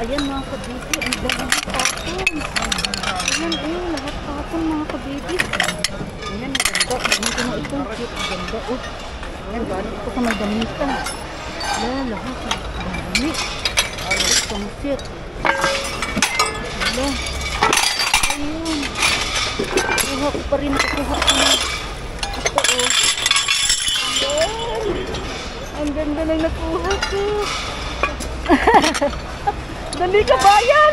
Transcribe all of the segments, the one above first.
Ayan mga kabibi, ang dami tapon. Ayan lahat tapon mga kabibi. Ayan, ang ganda. Ayan ko na ito. Ang ganda. Ayan, galing ito sa may damitan. Ayan, lahat. Ang dami. Itong set. Ayan. Ayun. Kuha ko pa rin. Nakukuha ko na. Ito Ayan. Ang ganda na nakuha ko. Dali ka bayan!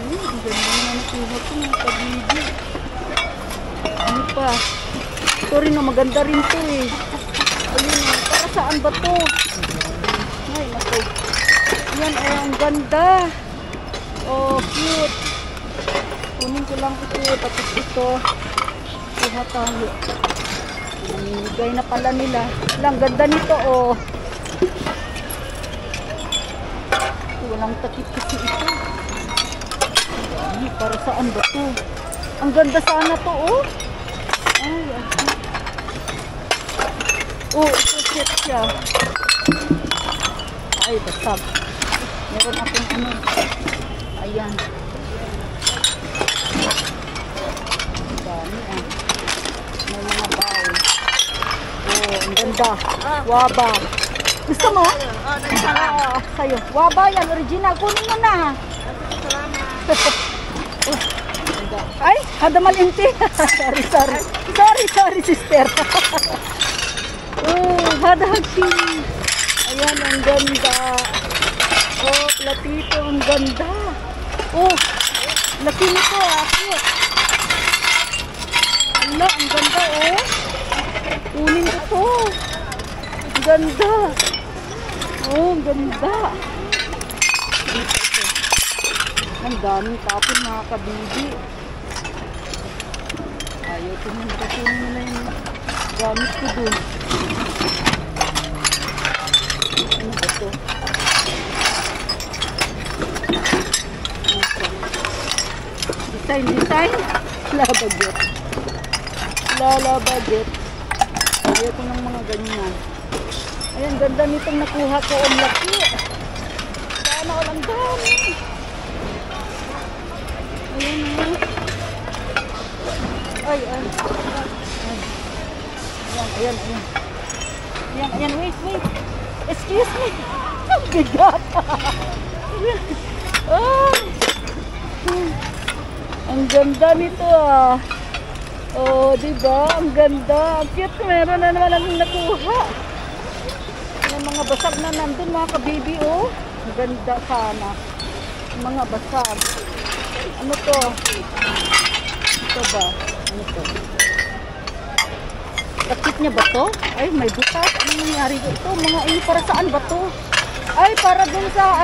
Ang ganda na nakuha ko mga kabibi. Ano pa? Ito rin na maganda rin to eh. Ayun na, para saan ba to? Ay, naku. Yan, ang ganda. Oh, cute. Kunin ko lang ito. Tapos ito. Kuha tayo. Namimigay na pala nila. Ang ganda nito oh. Walang takip-taki ito. Ay, para saan ba ito? Ang ganda sana to oh. Ay, ito set siya. Ay, basta. Meron akong ano. Ayan. Ang dami may mga bowl. Ang ganda. Waba. Gusto mo? Sa'yo. Waba yan. Original. Kunin mo na. Ay, hadamal inti. Sorry, sister. Hadagsi. Ayan, ang ganda. Platito. Ang ganda. Laki nito. Ala, ang ganda kunin ko to. Ang ganda. Ang ganda. Ang daming tapon mga kabibi. Ayaw kunin mo na yung gamit ko dun. Ano ba to? Design. Lala budget. Ayaw ko ng mga ganyan. Ayan, ganda nitong nakuha ko. Ang laki. Sana walang dami. Ayan. Ayan. Wait. Excuse me. Ang bigat. Ang ganda nito diba? Ang ganda. Ang cute. Meron na naman ang nakuha. Yung mga basag na nandun mga kabibi ang ganda sana. Yung mga basag. Ano to? Ito ba? Ano to? Takip niya ba to? Ay, may butas. Ano nangyari dito? Mga para saan ba to? Ay, para dun sa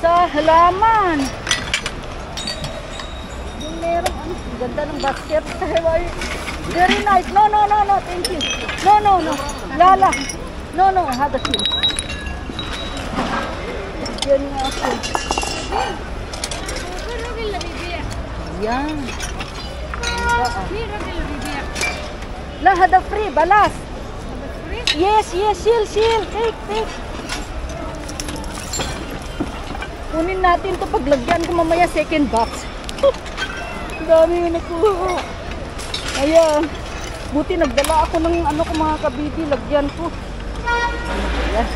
sa halaman. Yung merong ang ganda ng basket. Very nice. No. Thank you. No. Lala. No. Have a seat. Yan nga ako. Yan. La, hada free. Balas. Yes. Seal. Take. Kunin natin to paglagyan ko mamaya second box. Dami yung nakuha. Ayan. Buti nagdala ako ng ko mga kabibi. Lagyan ko. Ayan.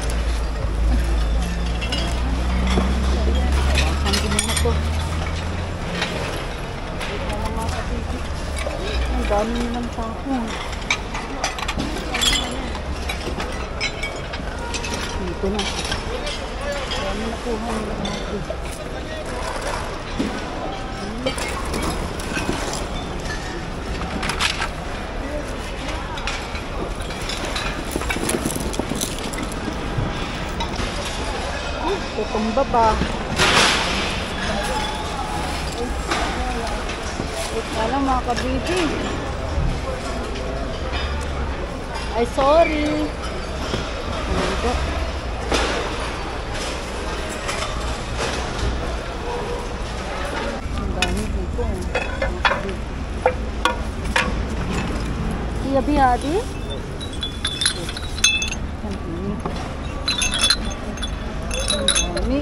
Sangin na to. Ayan mga kabibi. Ang dami nilang tapon. Dito na. Dami nakuha nila mga kabibi. Tutumba ba? Wala mga kabibi. Ay, sorry. Ito. Ang dami dito. Iya bihadi. Dami.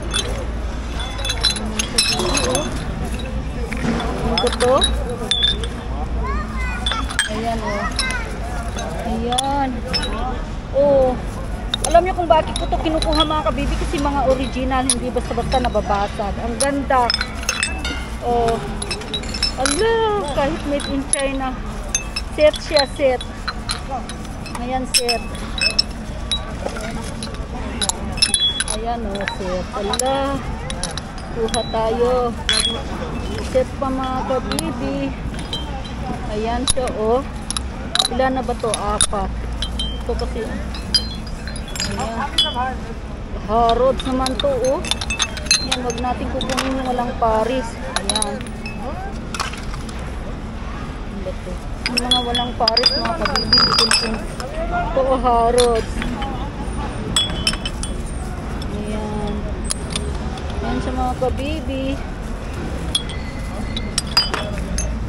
Ano to? Ayan o. Ayan. Oh. Alam niyo kung bakit ko to kinukuha mga kabibi? Kasi mga original, hindi basta-basta nababasag. Ang ganda. Oh. Ala, kahit made in China. Set siya, set. Ayan, set. Ayan o, set. Ala. Kuha tayo. Set pa mga kabibi. Ayan siya o. Ilan na ba to? 4. Ito kasi. Ayan. Harrods naman to o. Ayan, wag natin kukunin yung walang paris. Ayan. Yung mga walang paris mga kabibi. Ito o, Harrods. Ayan. Ayan siya mga kabibi.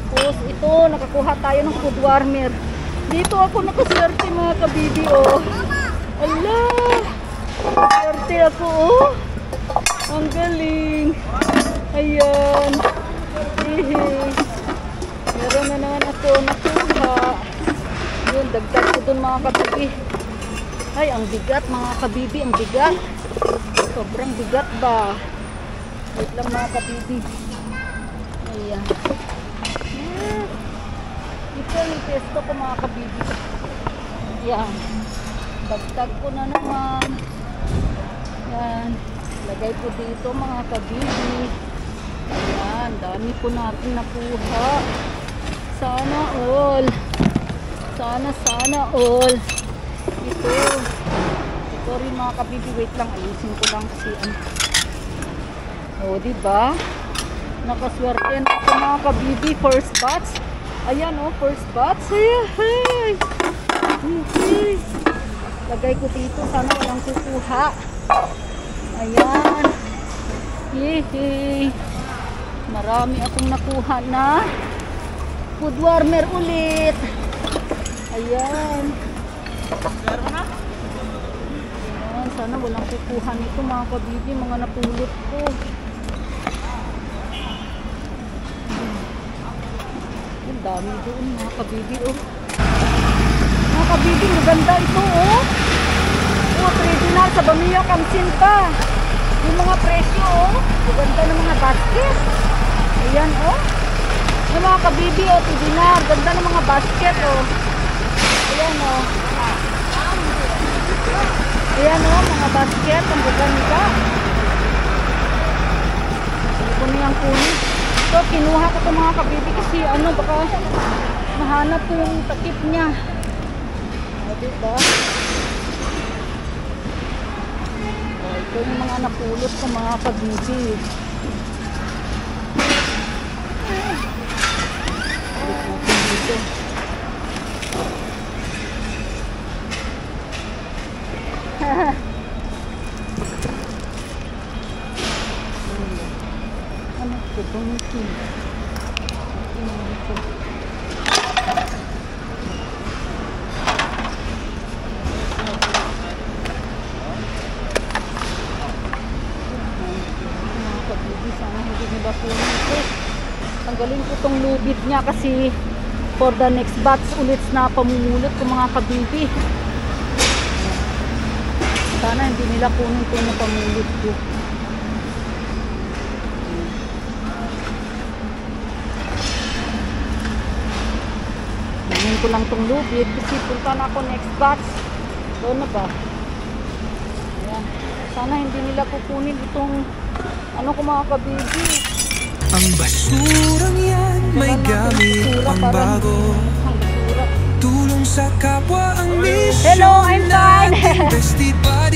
Tapos ito, nakakuha tayo ng food warmer. Dito ako nakaswerte mga kabibi oh. Ala! Swerte ako oh. Ang galing. Ayan. Hihi. Meron na naman ako nakuha. Yun, dagdag ko dun mga kabibi. Ay, ang bigat mga kabibi, ang bigat. Sobrang bigat ba? Wait lang mga kabibi. Ayan. Ito yung pesto ko mga kabibi. Yan. Dagdag ko na naman. Yan. Lagay ko dito mga kabibi. Ayan. Dami po natin nakuha. Sana all. Sana all. Ito. Sorry mga kabibi. Wait lang. Ayusin ko lang kasi o, diba? Nakaswerte na ako mga kabibi. First batch. Ayan o, first batch. Ayan. Lagay ko dito. Sana walang kukuha. Ayan. Yehey. Marami akong nakuha na food warmer ulit. Ayan. Ayan. Sana walang kukuha nito mga kabibi. Mga napulot ko. Ang dami doon mga kabibi oh. Mga kabibi, maganda ito oh. Oh, original sa Bamiya Kamsin pa. Yung mga presyo oh. Maganda ng mga basket. Ayan oh. Yung mga kabibi oh, dinar. Ganda ng mga basket oh. Ayan oh. Ayan oh, mga basket. Ang ganda. Hindi ko niyang kunin. So, kinuha ko ito mga kabibi kasi ano, baka mahanap ko yung takip niya. O, diba? O, ito yung mga napulot ko mga kabibi. Dito. Ano ito? Bangkin. Ito. Mga kabibi, sana hindi nila punin ito. Tanggalin ko itong lubid niya kasi for the next batch ulit na pamumulot ko mga kabibi. Sana hindi nila kunin ito na pamulot ko. Kunin ko lang itong lubid kasi punta na ako next batch. Doon na ba? Ayan. Sana hindi nila kukunin itong ano ko mga kabibi. Ang basurang yan may gamit pang bago. Tulong sa kapwa ang mission. Hello, I'm fine. Invested by